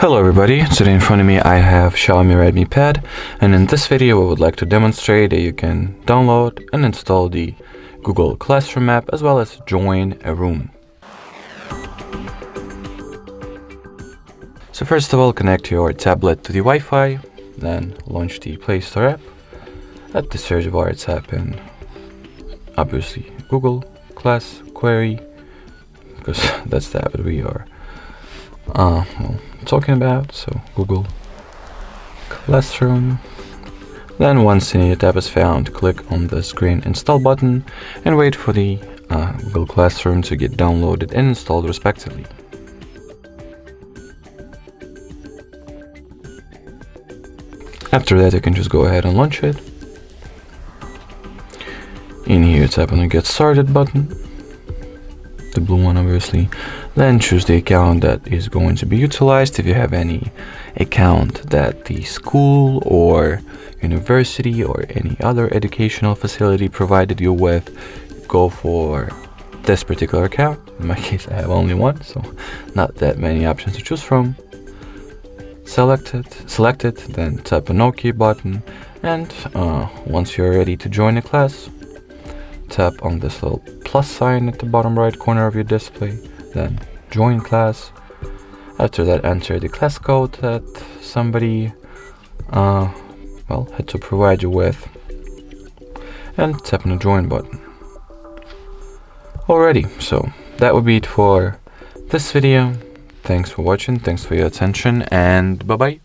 Hello everybody, today in front of me I have Xiaomi Redmi Pad, and in this video I would like to demonstrate that you can download and install the Google Classroom app as well as join a room. So first of all, connect your tablet to the Wi-Fi, then launch the Play Store app. At the search bar type in obviously Google Class Query, because that's the app that we are talking about. So Google Classroom. Then once the tab is found, click on the screen install button and wait for the Google Classroom to get downloaded and installed respectively. After that, you can just go ahead and launch it. In here, tap on the Get Started button, the blue one obviously. Then choose the account that is going to be utilized. If you have any account that the school or university or any other educational facility provided you with, go for this particular account. In my case, I have only one, so not that many options to choose from. Select it, then tap on OK button, and once you're ready to join a class, tap on this little plus sign at the bottom right corner of your display, then join class. After that, enter the class code that somebody had to provide you with, and tap on the join button. Alrighty, so that would be it for this video. Thanks for watching, thanks for your attention, and bye bye.